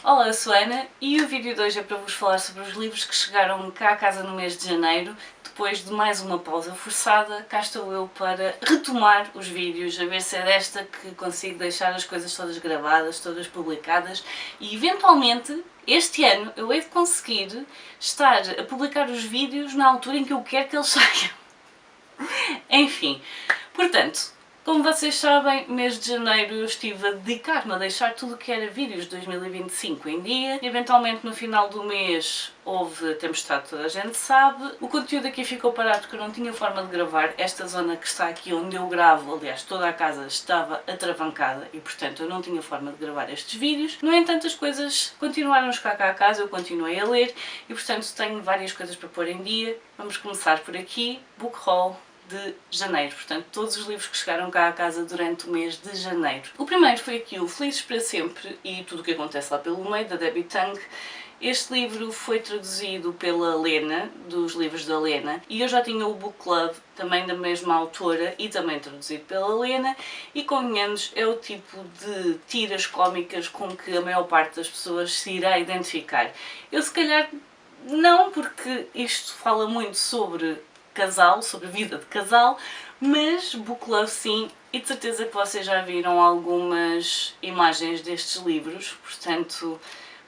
Olá, eu sou a Ana e o vídeo de hoje é para vos falar sobre os livros que chegaram cá à casa no mês de janeiro. Depois de mais uma pausa forçada, cá estou eu para retomar os vídeos, a ver se é desta que consigo deixar as coisas todas gravadas, todas publicadas e eventualmente este ano eu hei de conseguir estar a publicar os vídeos na altura em que eu quero que eles saiam. Enfim, portanto, como vocês sabem, mês de janeiro eu estive a dedicar-me a deixar tudo o que era vídeos de 2025 em dia. Eventualmente no final do mês houve a tempestade, toda a gente sabe. O conteúdo aqui ficou parado porque eu não tinha forma de gravar. Esta zona que está aqui onde eu gravo, aliás toda a casa estava atravancada e portanto eu não tinha forma de gravar estes vídeos. No entanto as coisas continuaram a chegar cá à casa, eu continuei a ler e portanto tenho várias coisas para pôr em dia. Vamos começar por aqui, Book Haul de janeiro, portanto todos os livros que chegaram cá à casa durante o mês de janeiro. O primeiro foi aqui o Felizes para Sempre e tudo o que acontece lá pelo meio, da Debbie Tang. Este livro foi traduzido pela Lena, dos livros da Lena, e eu já tinha o Book Club, também da mesma autora e também traduzido pela Lena, e convenhamos, é o tipo de tiras cómicas com que a maior parte das pessoas se irá identificar. Eu se calhar não, porque isto fala muito sobre casal, sobre vida de casal, mas Book Love sim, e de certeza que vocês já viram algumas imagens destes livros, portanto,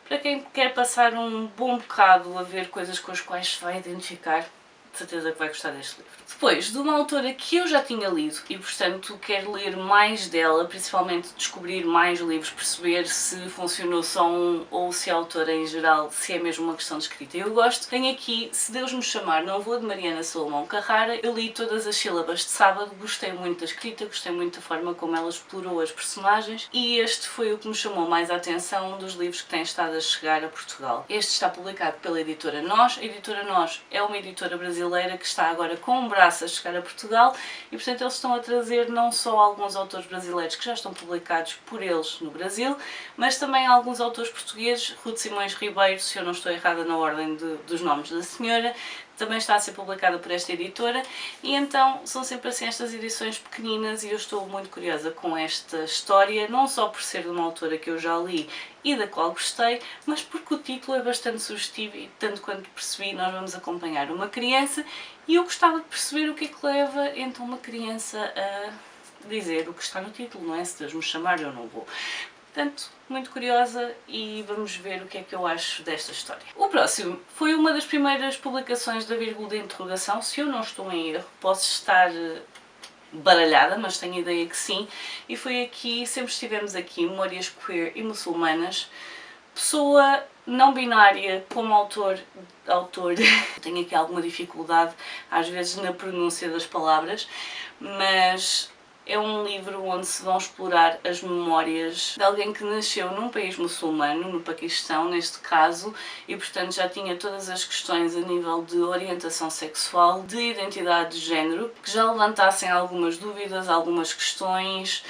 para quem quer passar um bom bocado a ver coisas com as quais se vai identificar, de certeza que vai gostar deste livro. Depois, de uma autora que eu já tinha lido e, portanto, quero ler mais dela, principalmente descobrir mais livros, perceber se funcionou só um ou se a autora em geral, se é mesmo uma questão de escrita. Eu gosto. Tenho aqui Se Deus Me Chamar, Não Vou, de Mariana Salomão Carrara. Eu li todas as sílabas de sábado, gostei muito da escrita, gostei muito da forma como ela explorou as personagens e este foi o que me chamou mais a atenção dos livros que têm estado a chegar a Portugal. Este está publicado pela editora Nós. A editora Nós é uma editora brasileira que está agora com um braço a chegar a Portugal e portanto eles estão a trazer não só alguns autores brasileiros que já estão publicados por eles no Brasil, mas também alguns autores portugueses. Ruth Simões Ribeiro, se eu não estou errada na ordem dos nomes da senhora, também está a ser publicada por esta editora e então são sempre assim estas edições pequeninas e eu estou muito curiosa com esta história, não só por ser de uma autora que eu já li e da qual gostei, mas porque o título é bastante sugestivo e tanto quanto percebi nós vamos acompanhar uma criança e eu gostava de perceber o que é que leva então uma criança a dizer o que está no título, não é? Se Deus me chamar eu não vou. Portanto, muito curiosa e vamos ver o que é que eu acho desta história. O próximo foi uma das primeiras publicações da vírgula de interrogação, se eu não estou em erro, posso estar baralhada, mas tenho a ideia que sim, e foi aqui, sempre estivemos aqui, Memórias Queer e Muçulmanas, pessoa não binária como autor, tenho aqui alguma dificuldade às vezes na pronúncia das palavras, mas é um livro onde se vão explorar as memórias de alguém que nasceu num país muçulmano, no Paquistão neste caso, e portanto já tinha todas as questões a nível de orientação sexual, de identidade de género, que já levantassem algumas dúvidas, algumas questões,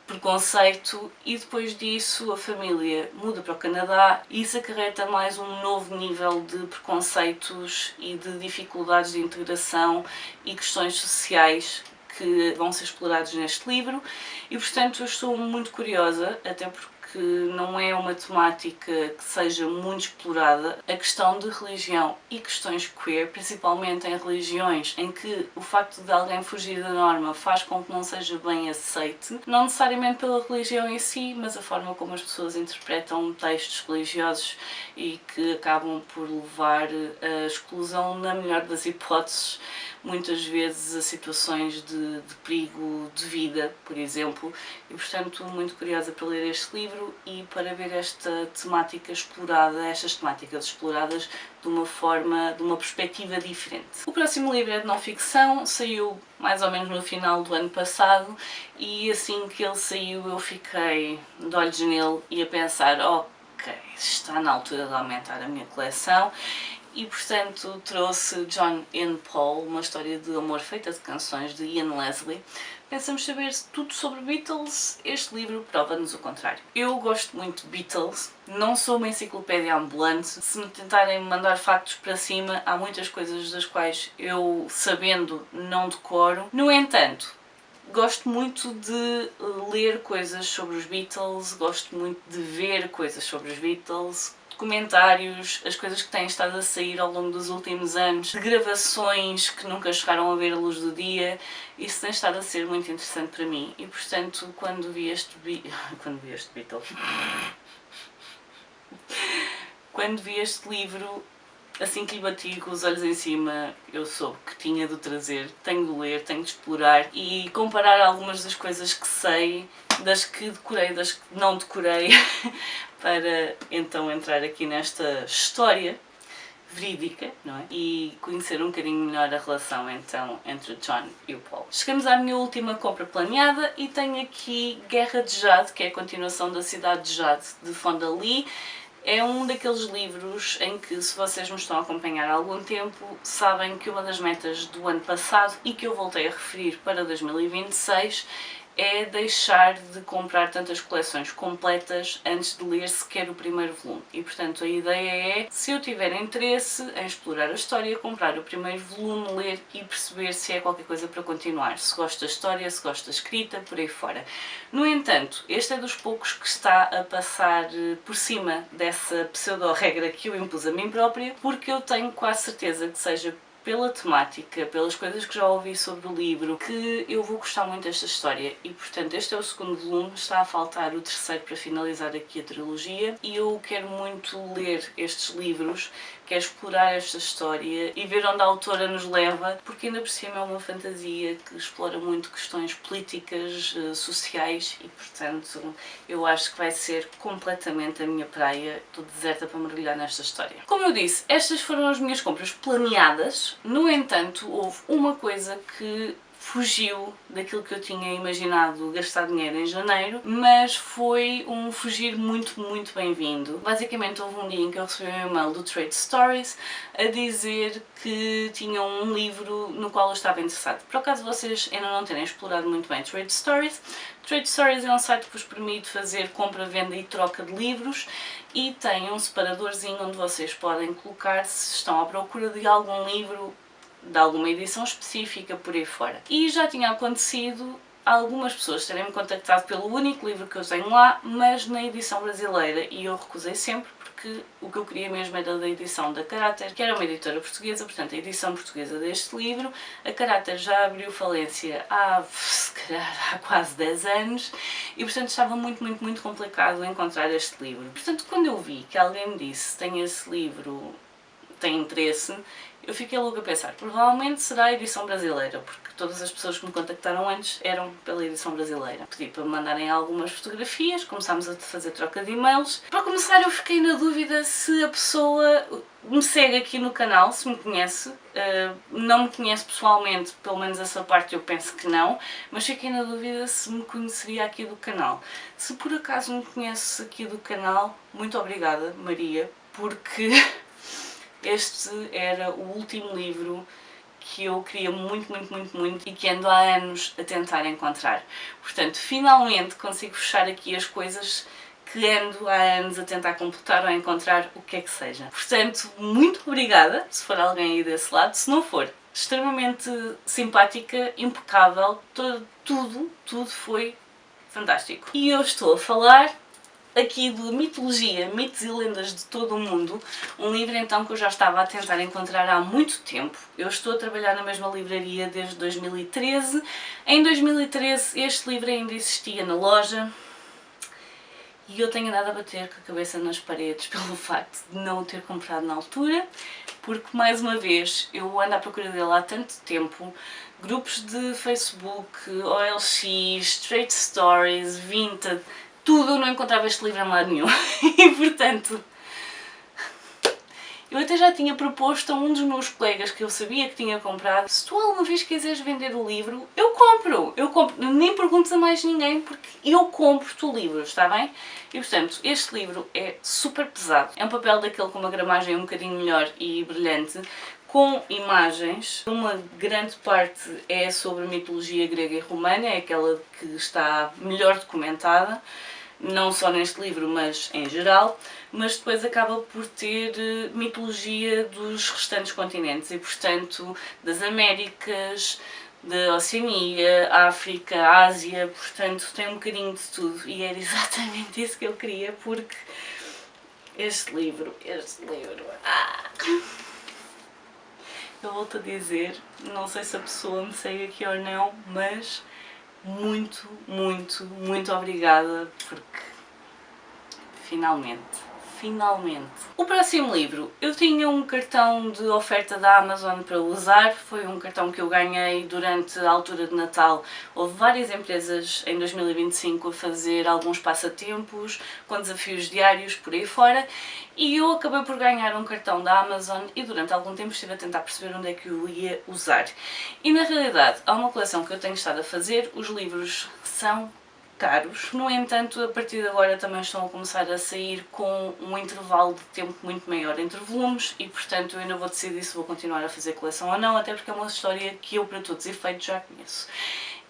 preconceito, e depois disso a família muda para o Canadá e isso acarreta mais um novo nível de preconceitos e de dificuldades de integração e questões sociais que vão ser explorados neste livro e portanto eu estou muito curiosa, até porque não é uma temática que seja muito explorada, a questão de religião e questões queer, principalmente em religiões em que o facto de alguém fugir da norma faz com que não seja bem aceite, não necessariamente pela religião em si, mas a forma como as pessoas interpretam textos religiosos e que acabam por levar a exclusão, na melhor das hipóteses, muitas vezes a situações de perigo de vida, por exemplo, e portanto muito curiosa para ler este livro e para ver esta temática explorada, estas temáticas exploradas de uma perspectiva diferente. O próximo livro é de não ficção, saiu mais ou menos no final do ano passado e assim que ele saiu eu fiquei de olhos nele e a pensar, ok, está na altura de aumentar a minha coleção. E portanto trouxe John and Paul, uma história de amor feita de canções de Ian Leslie. Pensamos saber tudo sobre Beatles, este livro prova-nos o contrário. Eu gosto muito de Beatles, não sou uma enciclopédia ambulante, se me tentarem mandar factos para cima, há muitas coisas das quais eu, sabendo, não decoro. No entanto, Gosto muito de ler coisas sobre os Beatles, gosto muito de ver coisas sobre os Beatles, documentários, as coisas que têm estado a sair ao longo dos últimos anos, de gravações que nunca chegaram a ver a luz do dia. Isso tem estado a ser muito interessante para mim e, portanto, quando vi este Beatles... Quando vi este livro, assim que lhe bati com os olhos em cima, eu soube que tinha de o trazer, tenho de ler, tenho de explorar e comparar algumas das coisas que sei, das que decorei, das que não decorei, para então entrar aqui nesta história verídica, não é? E conhecer um bocadinho melhor a relação então entre o John e o Paul. Chegamos à minha última compra planeada e tenho aqui Guerra de Jade, que é a continuação da Cidade de Jade, de Fonda Lee. É um daqueles livros em que, se vocês me estão a acompanhar há algum tempo, sabem que uma das metas do ano passado, e que eu voltei a referir para 2026, é deixar de comprar tantas coleções completas antes de ler sequer o primeiro volume. E, portanto, a ideia é, se eu tiver interesse em explorar a história, comprar o primeiro volume, ler e perceber se é qualquer coisa para continuar. Se gosto da história, se gosto da escrita, por aí fora. No entanto, este é dos poucos que está a passar por cima dessa pseudo-regra que eu impus a mim própria, porque eu tenho quase certeza que seja pela temática, pelas coisas que já ouvi sobre o livro, que eu vou gostar muito desta história e, portanto, este é o segundo volume, está a faltar o terceiro para finalizar aqui a trilogia e eu quero muito ler estes livros, quero explorar esta história e ver onde a autora nos leva, porque ainda por cima é uma fantasia que explora muito questões políticas, sociais e, portanto, eu acho que vai ser completamente a minha praia. Estou deserta para mergulhar nesta história. Como eu disse, estas foram as minhas compras planeadas. No entanto, houve uma coisa que fugiu daquilo que eu tinha imaginado gastar dinheiro em janeiro, mas foi um fugir muito, muito bem-vindo. Basicamente, houve um dia em que eu recebi um e-mail do Trade Stories a dizer que tinham um livro no qual eu estava interessado. Por acaso vocês ainda não terem explorado muito bem Trade Stories, Trade Stories é um site que vos permite fazer compra, venda e troca de livros e tem um separadorzinho onde vocês podem colocar se estão à procura de algum livro de alguma edição específica, por aí fora. E já tinha acontecido algumas pessoas terem-me contactado pelo único livro que eu tenho lá, mas na edição brasileira, e eu recusei sempre porque o que eu queria mesmo era da edição da Caráter, que era uma editora portuguesa, portanto a edição portuguesa deste livro. A Caráter já abriu falência há, se calhar, há quase 10 anos e, portanto, estava muito, muito, muito complicado encontrar este livro. Portanto, quando eu vi que alguém me disse tem esse livro, tem interesse, eu fiquei logo a pensar, provavelmente será a edição brasileira, porque todas as pessoas que me contactaram antes eram pela edição brasileira. Pedi para me mandarem algumas fotografias, começámos a fazer troca de e-mails. Para começar, eu fiquei na dúvida se a pessoa me segue aqui no canal, se me conhece. Não me conhece pessoalmente, pelo menos essa parte eu penso que não, mas fiquei na dúvida se me conheceria aqui do canal. Se por acaso me conhece aqui do canal, muito obrigada, Maria, porque este era o último livro que eu queria muito, muito, muito, muito e que ando há anos a tentar encontrar. Portanto, finalmente consigo fechar aqui as coisas que ando há anos a tentar completar ou encontrar o que é que seja. Portanto, muito obrigada, se for alguém aí desse lado. Se não for, extremamente simpática, impecável, tudo foi fantástico. E eu estou a falar aqui de mitologia, mitos e lendas de todo o mundo, um livro então que eu já estava a tentar encontrar há muito tempo. Eu estou a trabalhar na mesma livraria desde 2013. Em 2013 este livro ainda existia na loja e eu tenho andado a bater com a cabeça nas paredes pelo facto de não o ter comprado na altura, porque mais uma vez eu ando à procura dele há tanto tempo. Grupos de Facebook, OLX, Trade Stories, Vinted, tudo, eu não encontrava este livro em lado nenhum. E, portanto, eu até já tinha proposto a um dos meus colegas que eu sabia que tinha comprado: se tu alguma vez quiseres vender o livro, eu compro, nem perguntes a mais ninguém, porque eu compro-te o livro, está bem? E, portanto, este livro é super pesado, é um papel daquele com uma gramagem um bocadinho melhor e brilhante, com imagens. Uma grande parte é sobre mitologia grega e romana, é aquela que está melhor documentada, não só neste livro, mas em geral, mas depois acaba por ter mitologia dos restantes continentes e, portanto, das Américas, de Oceania, África, Ásia, portanto tem um bocadinho de tudo e era exatamente isso que eu queria, porque este livro, eu volto a dizer, não sei se a pessoa me segue aqui ou não, mas muito, muito, muito obrigada, porque finalmente. O próximo livro, eu tinha um cartão de oferta da Amazon para usar, foi um cartão que eu ganhei durante a altura de Natal. Houve várias empresas em 2025 a fazer alguns passatempos, com desafios diários por aí fora, e eu acabei por ganhar um cartão da Amazon e durante algum tempo estive a tentar perceber onde é que eu ia usar. E na realidade, há uma coleção que eu tenho estado a fazer, os livros são caros. No entanto, a partir de agora também estão a começar a sair com um intervalo de tempo muito maior entre volumes e, portanto, eu ainda vou decidir se vou continuar a fazer coleção ou não, até porque é uma história que eu, para todos os efeitos, já conheço.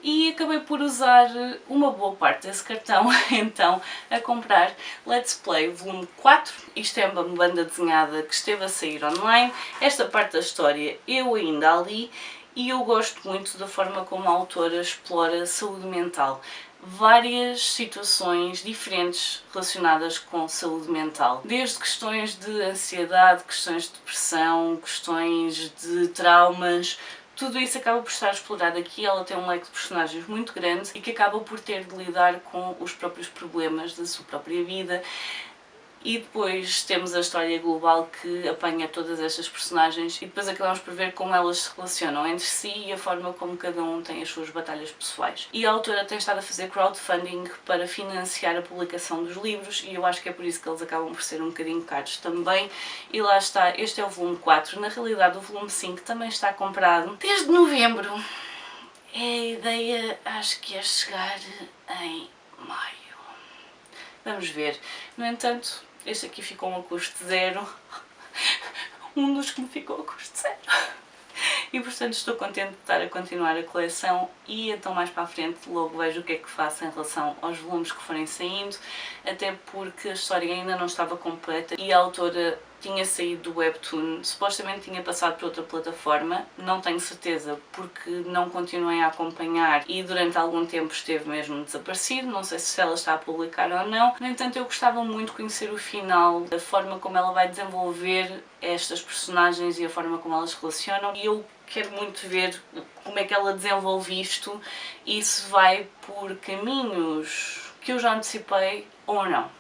E acabei por usar uma boa parte desse cartão, então, a comprar Let's Play volume 4. Isto é uma banda desenhada que esteve a sair online. Esta parte da história eu ainda a li e eu gosto muito da forma como a autora explora saúde mental. Várias situações diferentes relacionadas com saúde mental, desde questões de ansiedade, questões de depressão, questões de traumas, tudo isso acaba por estar explorado aqui. Ela tem um leque de personagens muito grande e que acaba por ter de lidar com os próprios problemas da sua própria vida. E depois temos a história global que apanha todas estas personagens e depois acabamos por ver como elas se relacionam entre si e a forma como cada um tem as suas batalhas pessoais. E a autora tem estado a fazer crowdfunding para financiar a publicação dos livros e eu acho que é por isso que eles acabam por ser um bocadinho caros também. E lá está, este é o volume 4, na realidade o volume 5 também está comprado desde novembro. A ideia acho que é chegar em maio. Vamos ver. No entanto, este aqui ficou a custo zero. Um dos que me ficou a custo zero. E portanto estou contente de estar a continuar a coleção e então mais para a frente logo vejo o que é que faço em relação aos volumes que forem saindo, até porque a história ainda não estava completa e a autora tinha saído do Webtoon, supostamente tinha passado para outra plataforma, não tenho certeza porque não continuei a acompanhar e durante algum tempo esteve mesmo desaparecido, não sei se ela está a publicar ou não. No entanto, eu gostava muito de conhecer o final, da forma como ela vai desenvolver estas personagens e a forma como elas se relacionam e eu quero muito ver como é que ela desenvolve isto e se vai por caminhos que eu já antecipei ou não.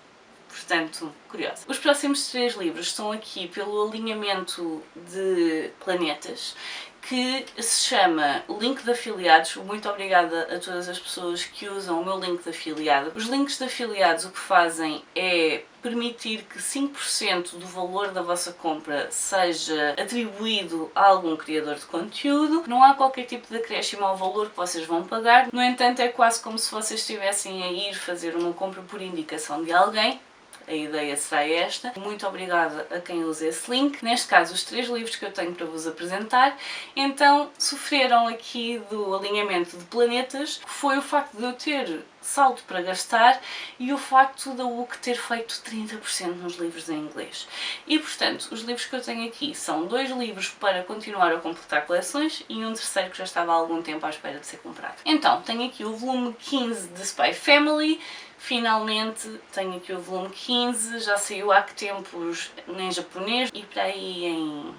Portanto, curiosa. Os próximos 3 livros estão aqui pelo alinhamento de planetas, que se chama Link de Afiliados. Muito obrigada a todas as pessoas que usam o meu link de afiliado. Os links de afiliados o que fazem é permitir que 5% do valor da vossa compra seja atribuído a algum criador de conteúdo. Não há qualquer tipo de acréscimo ao valor que vocês vão pagar. No entanto, é quase como se vocês estivessem a ir fazer uma compra por indicação de alguém. A ideia será esta. Muito obrigada a quem usa esse link. Neste caso, os 3 livros que eu tenho para vos apresentar, então sofreram aqui do alinhamento de planetas, que foi o facto de eu ter saldo para gastar e o facto da UC ter feito 30% nos livros em inglês. E portanto, os livros que eu tenho aqui são 2 livros para continuar a completar coleções e um terceiro que já estava há algum tempo à espera de ser comprado. Então, tenho aqui o volume 15 de Spy Family. Finalmente tenho aqui o volume 15, já saiu há que tempos em japonês e para aí em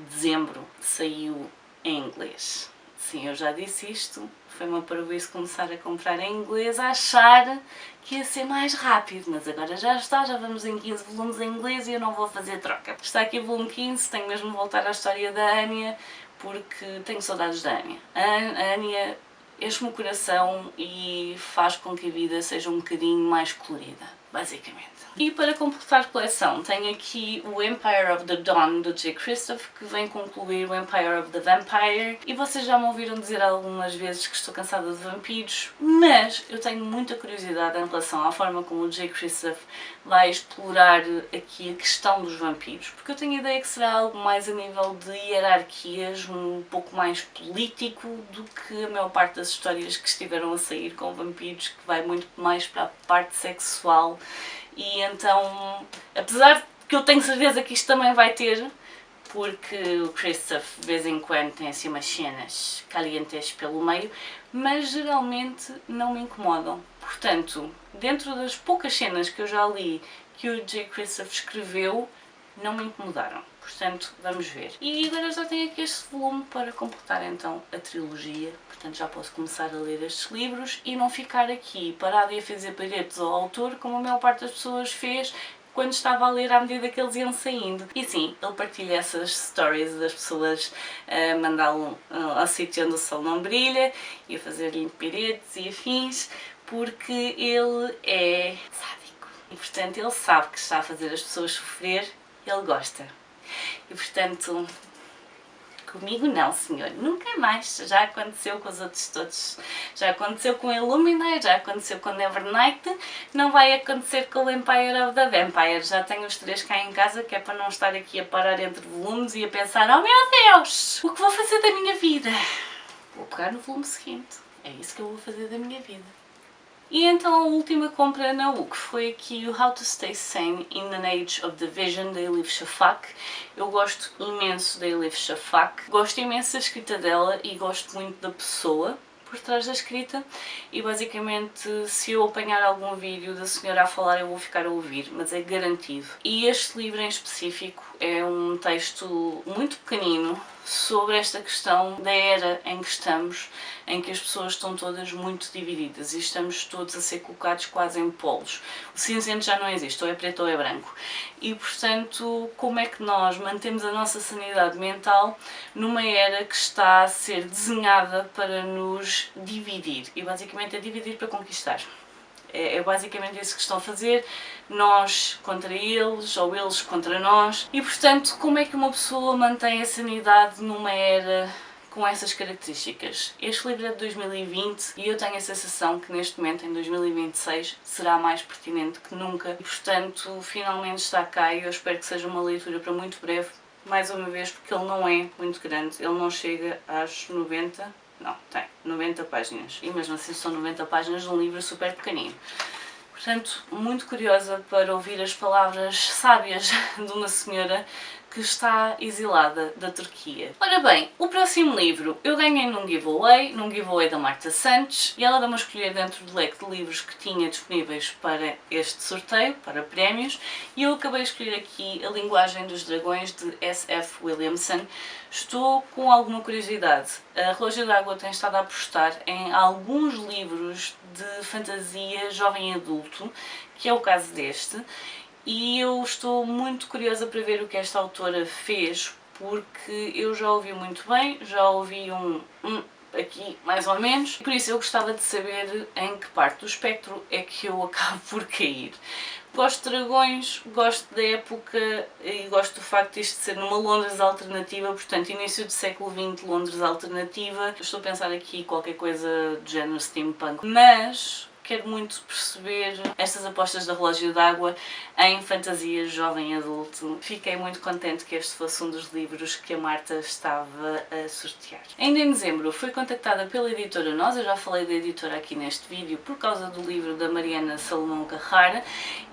dezembro saiu em inglês. Sim, eu já disse isto, foi uma parvoíce começar a comprar em inglês, a achar que ia ser mais rápido, mas agora já está, já vamos em 15 volumes em inglês e eu não vou fazer troca. Está aqui o volume 15, tenho mesmo de voltar à história da Anya, porque tenho saudades da Anya. A Anya enche-me o coração e faz com que a vida seja um bocadinho mais colorida, basicamente. E para completar a coleção tenho aqui o Empire of the Dawn do J. Christoph, que vem concluir o Empire of the Vampire, e vocês já me ouviram dizer algumas vezes que estou cansada de vampiros, mas eu tenho muita curiosidade em relação à forma como o J. Christoph vai explorar aqui a questão dos vampiros, porque eu tenho a ideia que será algo mais a nível de hierarquias, um pouco mais político do que a maior parte das histórias que estiveram a sair com vampiros, que vai muito mais para a parte sexual. E então, apesar de que eu tenho certeza que isto também vai ter, porque o Christoph de vez em quando tem assim umas cenas calientes pelo meio, mas geralmente não me incomodam. Portanto, dentro das poucas cenas que eu já li que o J. Christoph escreveu, não me incomodaram. Portanto, vamos ver. E agora já tenho aqui este volume para completar então a trilogia. Portanto, já posso começar a ler estes livros e não ficar aqui parada e a fazer paredes ao autor, como a maior parte das pessoas fez quando estava a ler à medida que eles iam saindo. E sim, ele partilha essas stories das pessoas a mandá-lo ao sítio onde o sol não brilha e a fazer-lhe paredes e afins, porque ele é sádico. E portanto ele sabe que está a fazer as pessoas sofrer, ele gosta. E portanto, comigo não, senhor, nunca mais. Já aconteceu com os outros todos. Já aconteceu com Illuminae, já aconteceu com Nevernight, não vai acontecer com o Empire of the Vampire. Já tenho os 3 cá em casa, que é para não estar aqui a parar entre volumes e a pensar: oh meu Deus, o que vou fazer da minha vida? Vou pegar no volume seguinte, é isso que eu vou fazer da minha vida. E então a última compra na UC foi aqui o How to Stay Sane in an Age of Division, da Elif Shafak. Eu gosto imenso da Elif Shafak, gosto imenso da escrita dela e gosto muito da pessoa por trás da escrita, e basicamente se eu apanhar algum vídeo da senhora a falar eu vou ficar a ouvir, mas é garantido. E este livro em específico é um texto muito pequenino sobre esta questão da era em que estamos, em que as pessoas estão todas muito divididas e estamos todos a ser colocados quase em polos. O cinzento já não existe, ou é preto ou é branco. E portanto, como é que nós mantemos a nossa sanidade mental numa era que está a ser desenhada para nos dividir? E basicamente é dividir para conquistar. É basicamente isso que estão a fazer, nós contra eles, ou eles contra nós. E portanto, como é que uma pessoa mantém a sanidade numa era com essas características? Este livro é de 2020 e eu tenho a sensação que neste momento, em 2026, será mais pertinente que nunca. E portanto, finalmente está cá e eu espero que seja uma leitura para muito breve, mais uma vez, porque ele não é muito grande, ele não chega às 90... Não, tem 90 páginas. E mesmo assim são 90 páginas de um livro super pequenino. Portanto, muito curiosa para ouvir as palavras sábias de uma senhora que está exilada da Turquia. Ora bem, o próximo livro eu ganhei num giveaway da Marta Santos, e ela deu-me a escolher dentro do leque de livros que tinha disponíveis para este sorteio, para prémios, e eu acabei de escolher aqui A Linguagem dos Dragões, de S.F. Williamson. Estou com alguma curiosidade. A Relógio d'Água tem estado a apostar em alguns livros de fantasia jovem adulto, que é o caso deste, e eu estou muito curiosa para ver o que esta autora fez, porque eu já ouvi muito bem, já ouvi aqui mais ou menos, por isso eu gostava de saber em que parte do espectro é que eu acabo por cair. Gosto de dragões, gosto da época e gosto do facto de isto ser numa Londres alternativa, portanto início do século XX, Londres alternativa. Estou a pensar aqui qualquer coisa do género steampunk, mas quero muito perceber estas apostas da Relógio d'Água em fantasia jovem adulto. Fiquei muito contente que este fosse um dos livros que a Marta estava a sortear. Ainda em dezembro fui contactada pela editora Nós, eu já falei da editora aqui neste vídeo, por causa do livro da Mariana Salomão Carrara,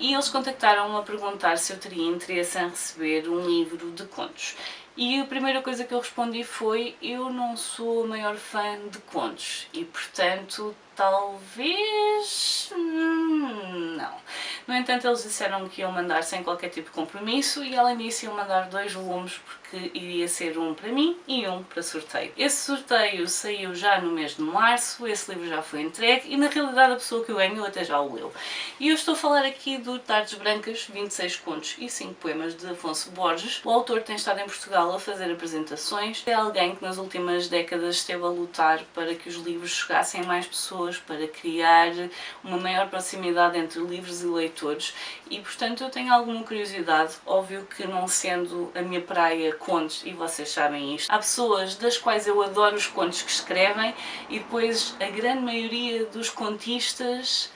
e eles contactaram-me a perguntar se eu teria interesse em receber um livro de contos. E a primeira coisa que eu respondi foi: eu não sou a maior fã de contos e, portanto, talvez não. No entanto, eles disseram que iam mandar sem qualquer tipo de compromisso e, além disso, iam mandar 2 volumes, porque iria ser um para mim e um para sorteio. Esse sorteio saiu já no mês de março, esse livro já foi entregue e, na realidade, a pessoa que o ganhou até já o leu. E eu estou a falar aqui do Tardes Brancas, 26 contos e 5 poemas, de Afonso Borges. O autor tem estado em Portugal a fazer apresentações. É alguém que nas últimas décadas esteve a lutar para que os livros chegassem a mais pessoas, para criar uma maior proximidade entre livros e leitores, e portanto eu tenho alguma curiosidade. Óbvio que, não sendo a minha praia contos, e vocês sabem isto, há pessoas das quais eu adoro os contos que escrevem e depois a grande maioria dos contistas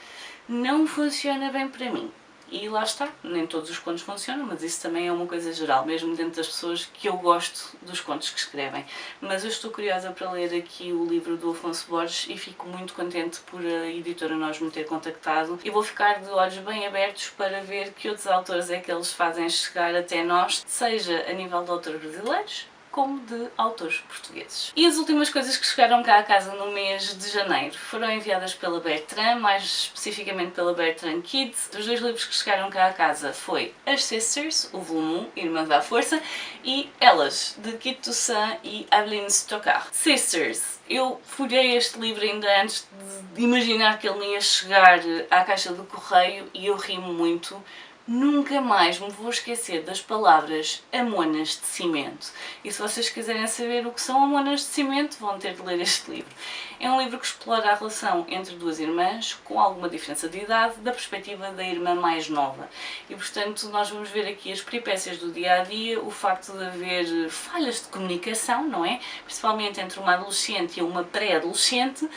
não funciona bem para mim. E lá está, nem todos os contos funcionam, mas isso também é uma coisa geral, mesmo dentro das pessoas que eu gosto dos contos que escrevem. Mas eu estou curiosa para ler aqui o livro do Afonso Borges e fico muito contente por a editora Nós me ter contactado e vou ficar de olhos bem abertos para ver que outros autores é que eles fazem chegar até nós, seja a nível de autores brasileiros, como de autores portugueses. E as últimas coisas que chegaram cá a casa no mês de janeiro foram enviadas pela Bertrand, mais especificamente pela Bertrand Kids. Os dois livros que chegaram cá a casa foi As Sisters, o volume 1, Irmãs à Força, e Elas, de Kit Toussaint e Aveline Stockard. Sisters. Eu folhei este livro ainda antes de imaginar que ele ia chegar à caixa do correio e eu ri-me muito. Nunca mais me vou esquecer das palavras amonas de cimento. E se vocês quiserem saber o que são amonas de cimento, vão ter de ler este livro. É um livro que explora a relação entre duas irmãs, com alguma diferença de idade, da perspectiva da irmã mais nova. E, portanto, nós vamos ver aqui as peripécias do dia-a-dia, o facto de haver falhas de comunicação, não é? Principalmente entre uma adolescente e uma pré-adolescente,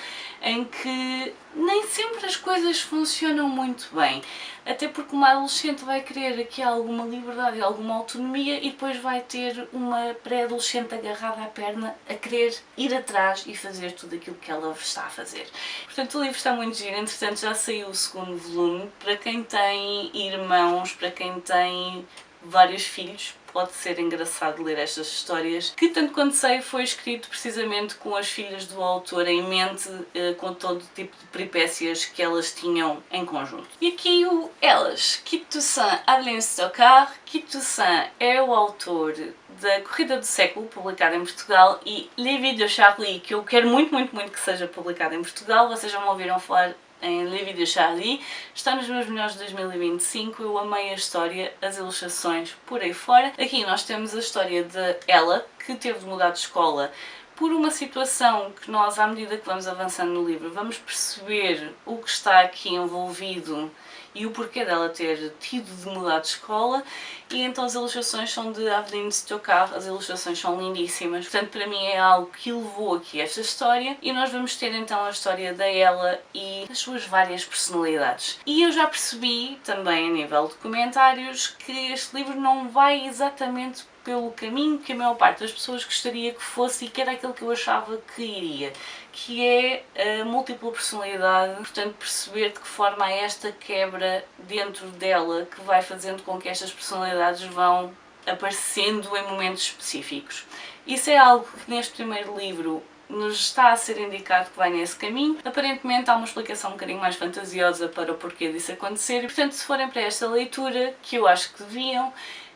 em que nem sempre as coisas funcionam muito bem. Até porque uma adolescente vai querer aqui alguma liberdade e alguma autonomia e depois vai ter uma pré-adolescente agarrada à perna a querer ir atrás e fazer tudo aquilo que ela está a fazer. Portanto, o livro está muito giro, entretanto já saiu o segundo volume. Para quem tem irmãos, para quem tem vários filhos, pode ser engraçado ler estas histórias, que tanto quanto sei foi escrito precisamente com as filhas do autor em mente, com todo tipo de peripécias que elas tinham em conjunto. E aqui o Elas, Kit Toussaint, Aveline Stockard. Kit Toussaint é o autor da Corrida do Século, publicado em Portugal, e Les Vies de Charlie, que eu quero muito que seja publicado em Portugal. Vocês já me ouviram falar em Les Vies de Charlie, está nos meus melhores de 2025, eu amei a história, as ilustrações por aí fora. Aqui nós temos a história de ela, que teve de mudar de escola por uma situação que nós, à medida que vamos avançando no livro, vamos perceber o que está aqui envolvido e o porquê dela ter tido de mudar de escola. E então as ilustrações são de Aveline Stockard, as ilustrações são lindíssimas, portanto para mim é algo que levou aqui esta história, e nós vamos ter então a história da Ela e das suas várias personalidades. E eu já percebi também a nível de comentários que este livro não vai exatamente pelo caminho que a maior parte das pessoas gostaria que fosse e que era aquilo que eu achava que iria, que é a múltipla personalidade, portanto perceber de que forma há esta quebra dentro dela que vai fazendo com que estas personalidades vão aparecendo em momentos específicos. Isso é algo que neste primeiro livro nos está a ser indicado que vai nesse caminho. Aparentemente há uma explicação um bocadinho mais fantasiosa para o porquê disso acontecer, e portanto se forem para esta leitura, que eu acho que deviam,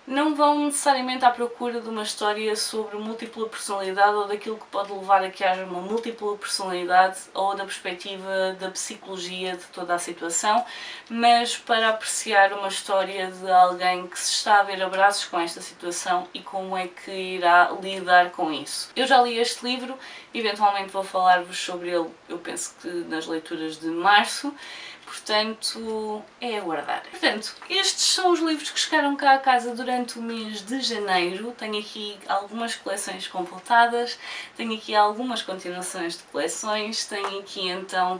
não vão necessariamente à procura de uma história sobre múltipla personalidade ou daquilo que pode levar a que haja uma múltipla personalidade ou da perspectiva da psicologia de toda a situação, mas para apreciar uma história de alguém que se está a ver a braços com esta situação e como é que irá lidar com isso. Eu já li este livro, eventualmente vou falar-vos sobre ele, eu penso que nas leituras de março. Portanto, é aguardar. Portanto, estes são os livros que chegaram cá a casa durante o mês de janeiro. Tenho aqui algumas coleções completadas, tenho aqui algumas continuações de coleções, tenho aqui então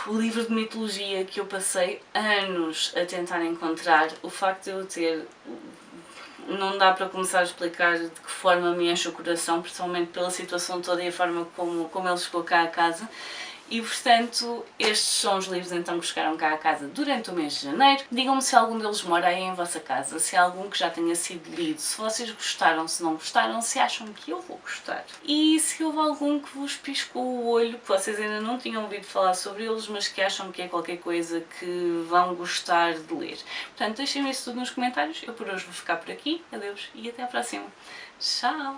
o livro de mitologia que eu passei anos a tentar encontrar. O facto de eu ter... não dá para começar a explicar de que forma me enche o coração, principalmente pela situação toda e a forma como ele chegou cá a casa. E, portanto, estes são os livros então que chegaram cá a casa durante o mês de janeiro. Digam-me se algum deles mora aí em vossa casa, se há algum que já tenha sido lido, se vocês gostaram, se não gostaram, se acham que eu vou gostar. E se houve algum que vos piscou o olho, que vocês ainda não tinham ouvido falar sobre eles, mas que acham que é qualquer coisa que vão gostar de ler. Portanto, deixem-me isso tudo nos comentários. Eu por hoje vou ficar por aqui. Adeus e até à próxima. Tchau!